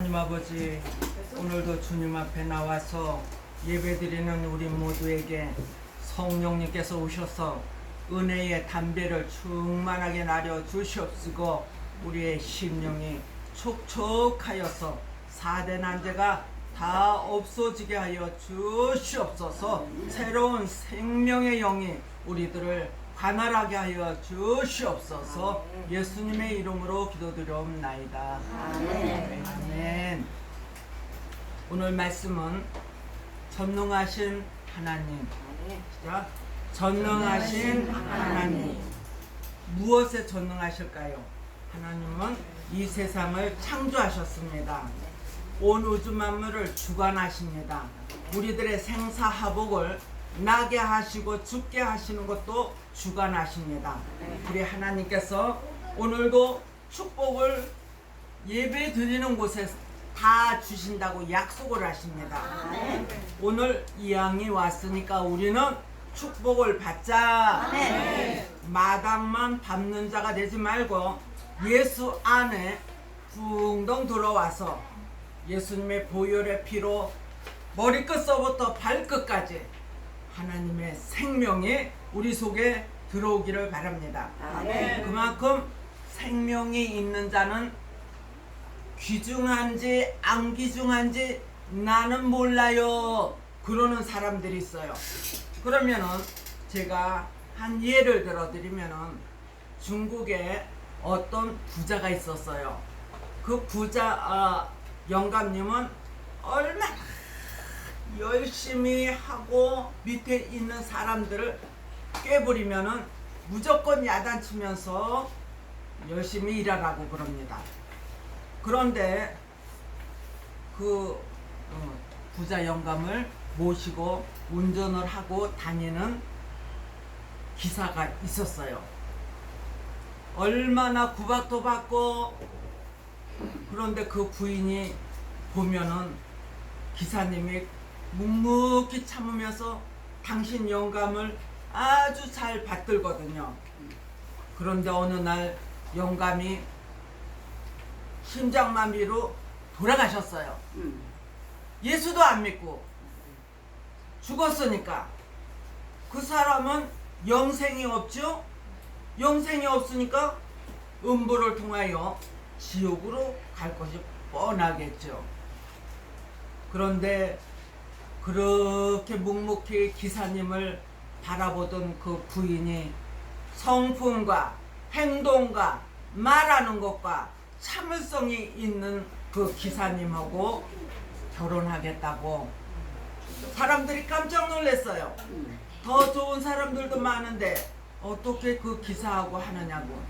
하나님 아버지, 오늘도 주님 앞에 나와서 예배드리는 우리 모두에게 성령님께서 오셔서 은혜의 담배를 충만하게 나려 주시옵시고 우리의 심령이 촉촉하여서 사대 난제가 다 없어지게 하여 주시옵소서. 새로운 생명의 영이 우리들을 관할하게 하여 주시옵소서. 예수님의 이름으로 기도드려옵나이다. 아멘. 아멘. 오늘 말씀은 전능하신 하나님. 시작. 전능하신 하나님. 무엇에 전능하실까요? 하나님은 이 세상을 창조하셨습니다. 온 우주 만물을 주관하십니다. 우리들의 생사화복을 나게 하시고 죽게 하시는 것도 주관하십니다. 우리 하나님께서 오늘도 축복을 예배 드리는 곳에 다 주신다고 약속을 하십니다. 오늘 이왕이 왔으니까 우리는 축복을 받자. 마당만 밟는 자가 되지 말고 예수 안에 붕덩 들어와서 예수님의 보혈의 피로 머리끝서부터 발끝까지 하나님의 생명이 우리 속에 들어오기를 바랍니다. 그만큼 생명이 있는 자는 귀중한지 안 귀중한지 나는 몰라요 그러는 사람들이 있어요. 그러면은 제가 한 예를 들어 드리면은 중국에 어떤 부자가 있었어요. 그 부자 영감님은 얼마나 열심히 하고 밑에 있는 사람들을 꾀부리면은 무조건 야단치면서 열심히 일하라고 그럽니다. 그런데 그 부자 영감을 모시고 운전을 하고 다니는 기사가 있었어요. 얼마나 구박도 받고, 그런데 그 부인이 보면은 기사님이 묵묵히 참으면서 당신 영감을 아주 잘 받들거든요. 그런데 어느 날 영감이 심장마비로 돌아가셨어요. 예수도 안 믿고 죽었으니까 그 사람은 영생이 없죠. 영생이 없으니까 음부를 통하여 지옥으로 갈 것이 뻔하겠죠. 그런데 그렇게 묵묵히 기사님을 바라보던 그 부인이 성품과 행동과 말하는 것과 참을성이 있는 그 기사님하고 결혼하겠다고 사람들이 깜짝 놀랐어요. 더 좋은 사람들도 많은데 어떻게 그 기사하고 하느냐고.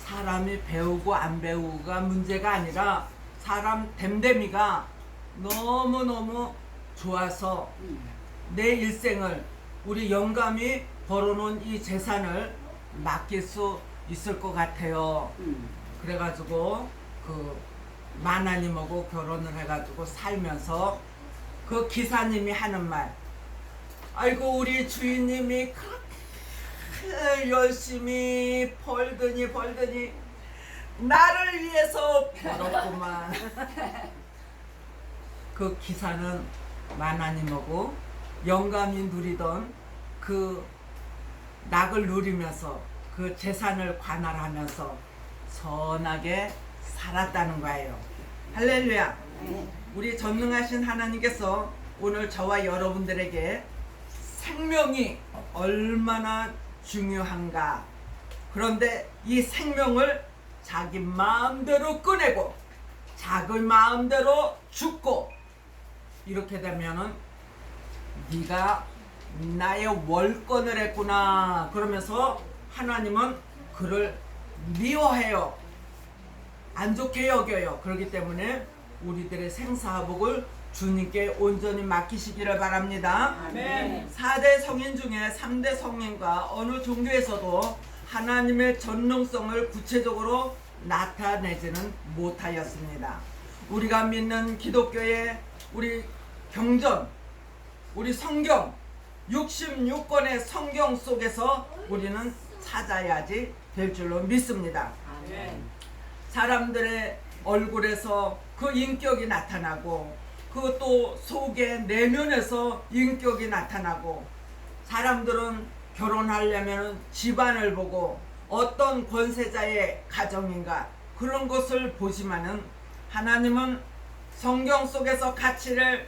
사람이 배우고 안 배우고가 문제가 아니라 사람 됨됨이가 너무너무 좋아서 내 일생을 우리 영감이 벌어놓은 이 재산을 맡길 수 있을 것 같아요. 그래가지고 그 마나님하고 결혼을 해가지고 살면서 그 기사님이 하는 말, 아이고 우리 주인님이 그렇게 열심히 벌더니 나를 위해서 벌었구만. 그 기사는 마나님하고 영감이 누리던 그 낙을 누리면서 그 재산을 관할하면서 선하게 살았다는 거예요. 할렐루야. 우리 전능하신 하나님께서 오늘 저와 여러분들에게 생명이 얼마나 중요한가. 그런데 이 생명을 자기 마음대로 꺼내고 자기 마음대로 죽고 이렇게 되면은 네가 나의 월권을 했구나 그러면서 하나님은 그를 미워해요. 안 좋게 여겨요. 그렇기 때문에 우리들의 생사화복을 주님께 온전히 맡기시기를 바랍니다. 아멘. 4대 성인 중에 3대 성인과 어느 종교에서도 하나님의 전능성을 구체적으로 나타내지는 못하였습니다. 우리가 믿는 기독교의 우리 경전, 우리 성경 66권의 성경 속에서 우리는 찾아야지 될 줄로 믿습니다. 아멘. 사람들의 얼굴에서 그 인격이 나타나고 그 또 속에 내면에서 인격이 나타나고 사람들은 결혼하려면 집안을 보고 어떤 권세자의 가정인가 그런 것을 보지만은 하나님은 성경 속에서 가치를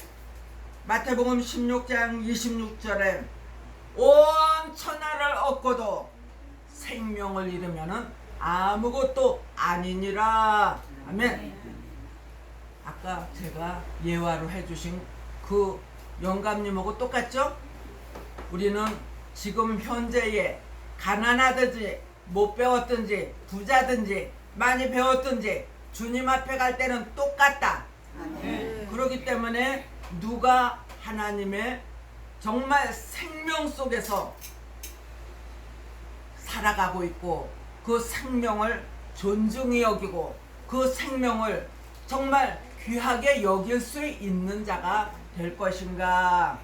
마태복음 16장 26절에 온 천하를 얻고도 생명을 잃으면은 아무것도 아니니라. 아멘. 아까 제가 예화로 해주신 그 영감님하고 똑같죠? 우리는 지금 현재에 가난하든지 못 배웠든지 부자든지 많이 배웠든지 주님 앞에 갈 때는 똑같다. 그렇기 때문에 누가 하나님의 정말 생명 속에서 살아가고 있고 그 생명을 존중히 여기고 그 생명을 정말 귀하게 여길 수 있는 자가 될 것인가.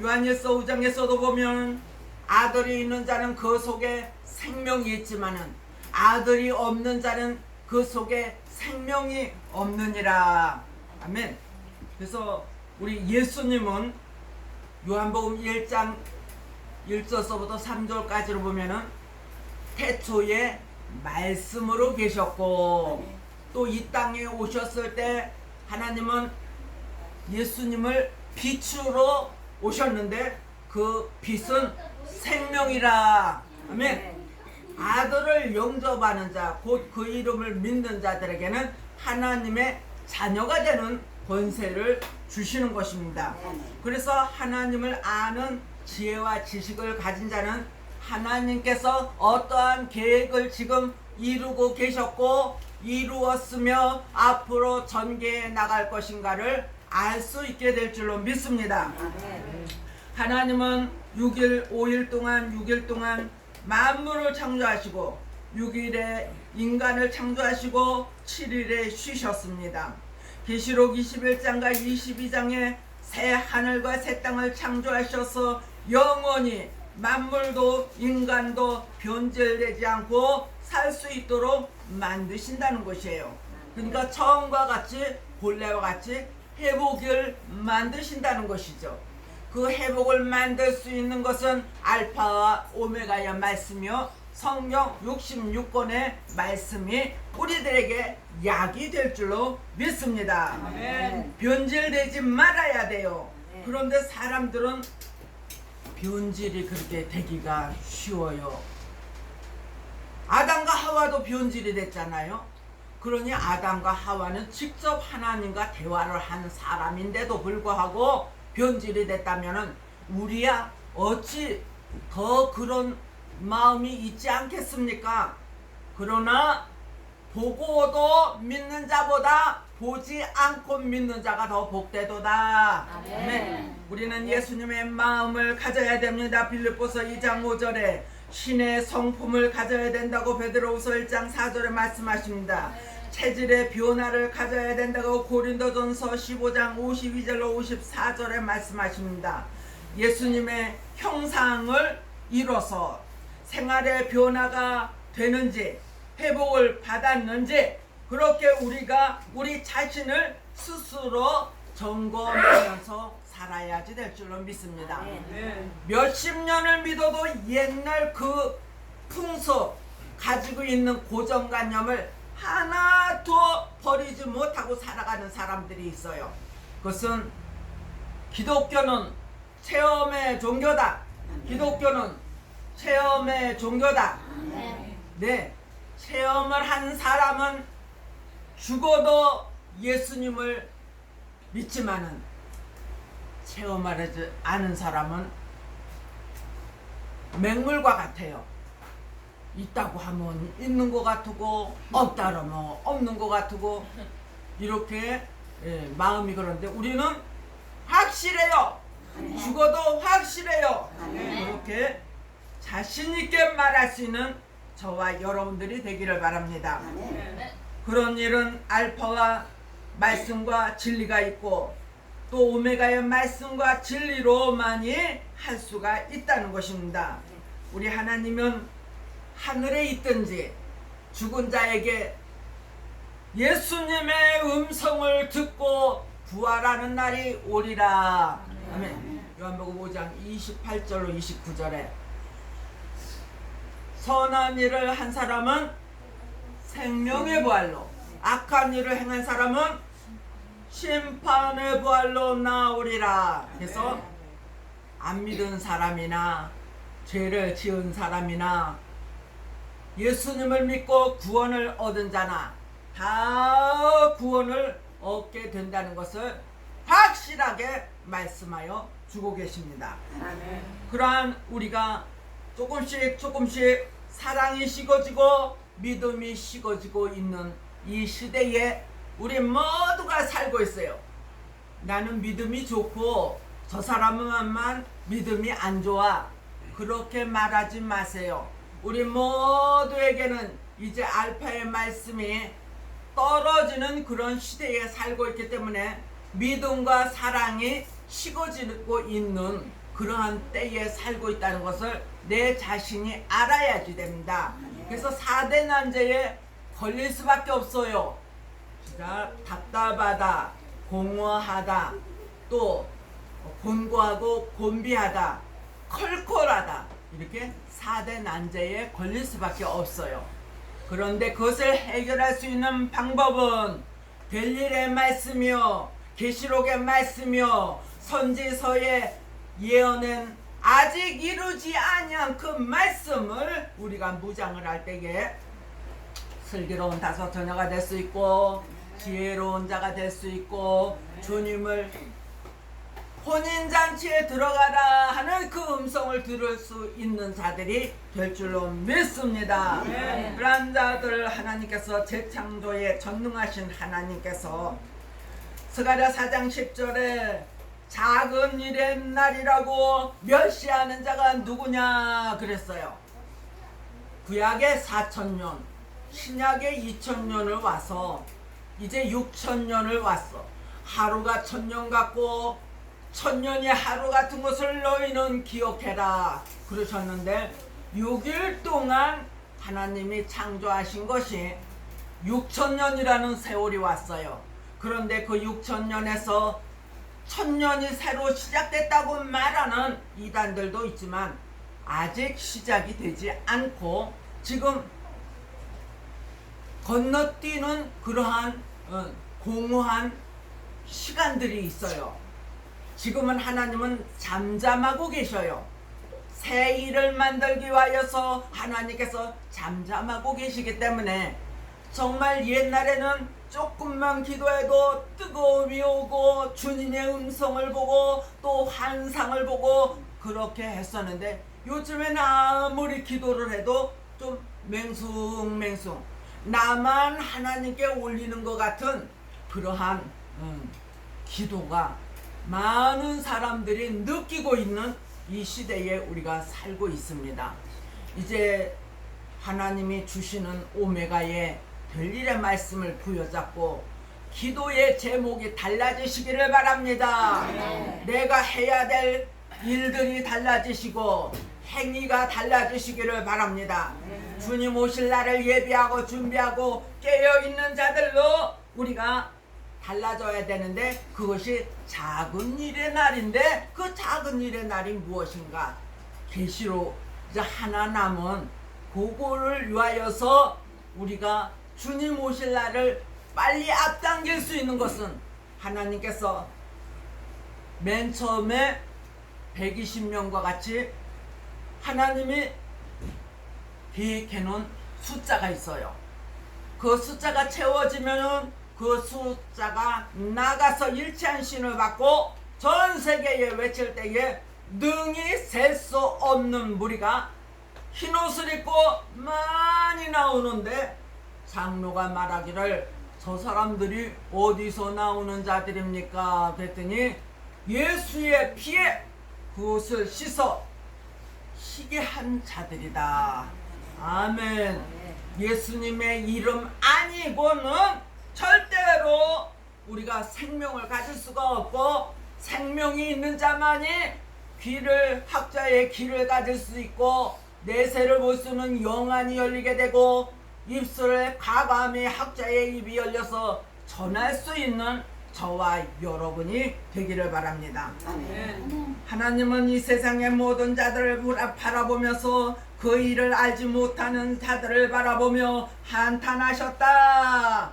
요한일서 5장에서도 보면 아들이 있는 자는 그 속에 생명이 있지만은 아들이 없는 자는 그 속에 생명이 없느니라. 아멘. 그래서 우리 예수님은 요한복음 1장 1절서부터 3절까지로 보면은 태초에 말씀으로 계셨고 또 이 땅에 오셨을 때 하나님은 예수님을 빛으로 오셨는데 그 빛은 생명이라. 아멘. 아들을 영접하는 자, 곧 그 이름을 믿는 자들에게는 하나님의 자녀가 되는 권세를 주시는 것입니다. 그래서 하나님을 아는 지혜와 지식을 가진 자는 하나님께서 어떠한 계획을 지금 이루고 계셨고 이루었으며 앞으로 전개해 나갈 것인가를 알 수 있게 될 줄로 믿습니다. 하나님은 6일 5일 동안 6일 동안 만물을 창조하시고 6일에 인간을 창조하시고 7일에 쉬셨습니다. 계시록 21장과 22장에 새 하늘과 새 땅을 창조하셔서 영원히 만물도 인간도 변질되지 않고 살 수 있도록 만드신다는 것이에요. 그러니까 처음과 같이 본래와 같이 회복을 만드신다는 것이죠. 그 회복을 만들 수 있는 것은 알파와 오메가의 말씀이요 성경 66권의 말씀이 우리들에게 약이 될 줄로 믿습니다. 아멘. 변질되지 말아야 돼요. 아멘. 그런데 사람들은 변질이 그렇게 되기가 쉬워요. 아담과 하와도 변질이 됐잖아요. 그러니 아담과 하와는 직접 하나님과 대화를 하는 사람인데도 불구하고 변질이 됐다면은 우리야 어찌 더 그런 마음이 있지 않겠습니까? 그러나 보고도 믿는 자보다 보지 않고 믿는 자가 더 복되도다. 아멘. 우리는 예수님의 마음을 가져야 됩니다. 빌립보서 2장 5절에 신의 성품을 가져야 된다고 베드로후서 1장 4절에 말씀하십니다. 체질의 변화를 가져야 된다고 고린도전서 15장 52절로 54절에 말씀하십니다. 예수님의 형상을 이뤄서 생활의 변화가 되는지 회복을 받았는지 그렇게 우리가 우리 자신을 스스로 점검하면서 살아야지 될 줄로 믿습니다. 몇십 년을 믿어도 옛날 그 풍속 가지고 있는 고정관념을 하나도 버리지 못하고 살아가는 사람들이 있어요. 그것은 기독교는 체험의 종교다. 기독교는 체험의 종교다. 네, 체험을 한 사람은 죽어도 예수님을 믿지만은 체험하지 않은 사람은 맹물과 같아요. 있다고 하면 있는 것 같고 없다 그러면 없는 것 같고 이렇게 마음이 그런데 우리는 확실해요. 죽어도 확실해요. 그렇게 자신 있게 말할 수 있는 저와 여러분들이 되기를 바랍니다. 그런 일은 알파와 말씀과 진리가 있고 또 오메가의 말씀과 진리로만이 할 수가 있다는 것입니다. 우리 하나님은 하늘에 있든지 죽은 자에게 예수님의 음성을 듣고 부활하는 날이 오리라. 아멘. 요한복음 5장 28절로 29절에 선한 일을 한 사람은 생명의 부활로, 악한 일을 행한 사람은 심판의 부활로 나오리라. 그래서 안 믿은 사람이나 죄를 지은 사람이나 예수님을 믿고 구원을 얻은 자나 다 구원을 얻게 된다는 것을 확실하게 말씀하여 주고 계십니다. 그러한 우리가 조금씩 사랑이 식어지고 믿음이 식어지고 있는 이 시대에 우리 모두가 살고 있어요. 나는 믿음이 좋고 저 사람만 믿음이 안 좋아, 그렇게 말하지 마세요. 우리 모두에게는 이제 알파의 말씀이 떨어지는 그런 시대에 살고 있기 때문에 믿음과 사랑이 식어지고 있는 그러한 때에 살고 있다는 것을 내 자신이 알아야지 됩니다. 그래서 4대 난제에 걸릴 수밖에 없어요. 답답하다, 공허하다, 또 곤고하고 곤비하다, 컬컬하다, 이렇게 4대 난제에 걸릴 수밖에 없어요. 그런데 그것을 해결할 수 있는 방법은 벨릴의 말씀이요, 계시록의 말씀이요, 선지서의 예언은 아직 이루지 아니한 그 말씀을 우리가 무장을 할 때에 슬기로운 다섯 처녀가 될 수 있고 지혜로운 자가 될 수 있고 주님을 혼인잔치에 들어가라 하는 그 음성을 들을 수 있는 자들이 될 줄로 믿습니다. 그런 자들 하나님께서 재창조에 전능하신 하나님께서 스가랴 4장 10절에 작은 일의 날이라고 멸시하는 자가 누구냐 그랬어요. 구약의 4,000년, 신약의 2,000년을 와서 이제 6,000년을 왔어. 하루가 1,000년 같고 1,000년이 하루 같은 것을 너희는 기억해라 그러셨는데 6일 동안 하나님이 창조하신 것이 6,000년이라는 세월이 왔어요. 그런데 그 6,000년에서 1,000년이 새로 시작됐다고 말하는 이단들도 있지만 아직 시작이 되지 않고 지금 건너뛰는 그러한 공허한 시간들이 있어요. 지금은 하나님은 잠잠하고 계셔요. 새 일을 만들기 위하여서 하나님께서 잠잠하고 계시기 때문에 정말 옛날에는 조금만 기도해도 뜨거움이 오고 주님의 음성을 보고 또 환상을 보고 그렇게 했었는데 요즘에는 아무리 기도를 해도 좀 맹숭맹숭 나만 하나님께 올리는 것 같은 그러한 기도가 많은 사람들이 느끼고 있는 이 시대에 우리가 살고 있습니다. 이제 하나님이 주시는 오메가의 별일의 말씀을 부여잡고 기도의 제목이 달라지시기를 바랍니다. 내가 해야 될 일들이 달라지시고 행위가 달라지시기를 바랍니다. 주님 오실 날을 예비하고 준비하고 깨어있는 자들로 우리가 달라져야 되는데 그것이 작은 일의 날인데 그 작은 일의 날이 무엇인가? 계시록 이제 하나 남은 그거를 위하여서 우리가 주님 오실 날을 빨리 앞당길 수 있는 것은 하나님께서 맨 처음에 120명과 같이 하나님이 계획해놓은 숫자가 있어요. 그 숫자가 채워지면은 그 숫자가 나가서 일치한 신을 받고 전 세계에 외칠 때에 능히 셀 수 없는 무리가 흰옷을 입고 많이 나오는데 장로가 말하기를 저 사람들이 어디서 나오는 자들입니까? 그랬더니 예수의 피에 그것을 씻어 희게 한 자들이다. 아멘. 예수님의 이름 아니고는 절대로 우리가 생명을 가질 수가 없고 생명이 있는 자만이 학자의 귀를 가질 수 있고 내세를 볼 수는 영안이 열리게 되고 입술에 과감히 학자의 입이 열려서 전할 수 있는 저와 여러분이 되기를 바랍니다. 하나님은 이 세상의 모든 자들을 바라보면서 그 일을 알지 못하는 자들을 바라보며 한탄하셨다.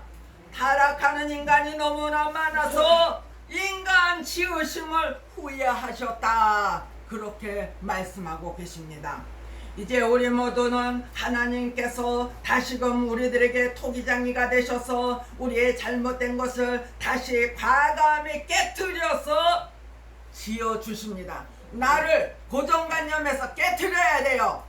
타락하는 인간이 너무나 많아서 인간 지으심을 후회하셨다. 그렇게 말씀하고 계십니다. 이제 우리 모두는 하나님께서 다시금 우리들에게 토기장이가 되셔서 우리의 잘못된 것을 다시 과감히 깨트려서 지어주십니다. 나를 고정관념에서 깨트려야 돼요.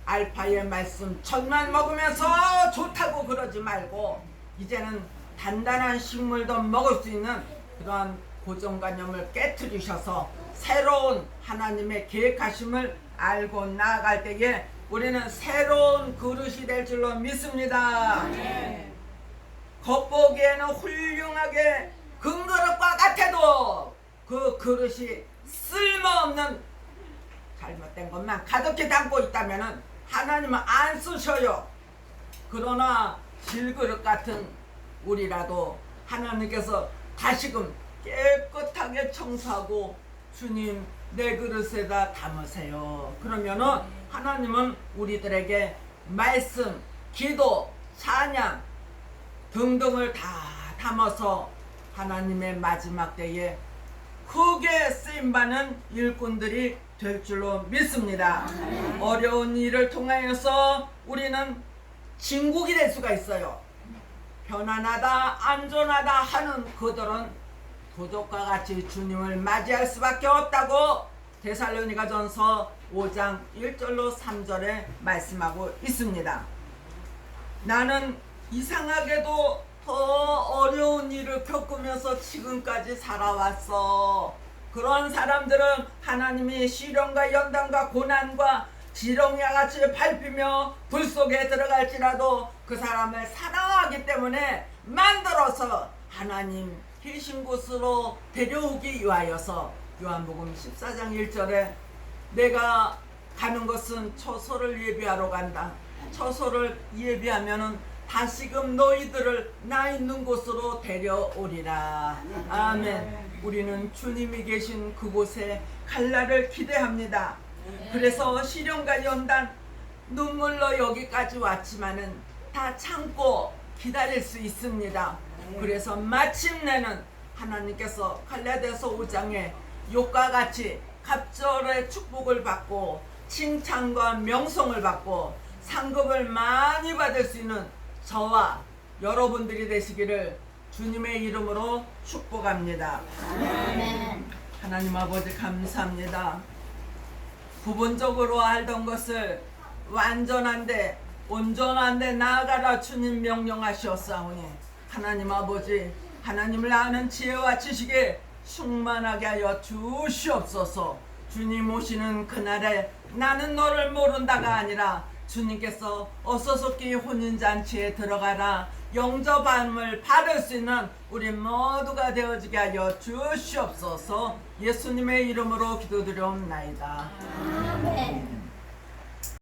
알파의 말씀 천만 먹으면서 좋다고 그러지 말고 이제는 단단한 식물도 먹을 수 있는 그러한 고정관념을 깨트리셔서 새로운 하나님의 계획하심을 알고 나아갈 때에 우리는 새로운 그릇이 될 줄로 믿습니다. 겉보기에는 훌륭하게 금그릇과 같아도 그 그릇이 쓸모없는 잘못된 것만 가득히 담고 있다면 하나님은 안 쓰셔요. 그러나 질그릇 같은 우리라도 하나님께서 다시금 깨끗하게 청소하고 주님 내 그릇에다 담으세요. 그러면은 하나님은 우리들에게 말씀, 기도, 찬양 등등을 다 담아서 하나님의 마지막 때에 크게 쓰임받는 일꾼들이 될 줄로 믿습니다. 어려운 일을 통하여서 우리는 진국이 될 수가 있어요. 편안하다, 안전하다 하는 그들은 도적과 같이 주님을 맞이할 수밖에 없다고 데살로니가전서 5장 1절로 3절에 말씀하고 있습니다. 나는 이상하게도 더 어려운 일을 겪으면서 지금까지 살아왔어. 그런 사람들은 하나님이 시련과 연단과 고난과 지렁이와 같이 밟히며 불 속에 들어갈지라도 그 사람을 사랑하기 때문에 만들어서 하나님 계신 곳으로 데려오기 위하여서 요한복음 14장 1절에 내가 가는 것은 처소를 예비하러 간다. 처소를 예비하면은 다시금 너희들을 나 있는 곳으로 데려오리라. 아멘. 우리는 주님이 계신 그곳에 갈 날을 기대합니다. 그래서 시련과 연단 눈물로 여기까지 왔지만은 다 참고 기다릴 수 있습니다. 그래서 마침내는 하나님께서 갈라디아서 5장에 욕과 같이 갑절의 축복을 받고 칭찬과 명성을 받고 상급을 많이 받을 수 있는 저와 여러분들이 되시기를 주님의 이름으로 축복합니다. 아멘. 하나님 아버지 감사합니다. 부분적으로 알던 것을 완전한데 온전한데 나아가라 주님 명령하시었사오니 하나님 아버지 하나님을 아는 지혜와 지식에 충만하게 하여 주시옵소서. 주님 오시는 그날에 나는 너를 모른다가 아니라 주님께서 어서속히 혼인잔치에 들어가라 영접함을 받을 수 있는 우리 모두가 되어지게 하여 주시옵소서. 예수님의 이름으로 기도드려옵나이다. 아멘.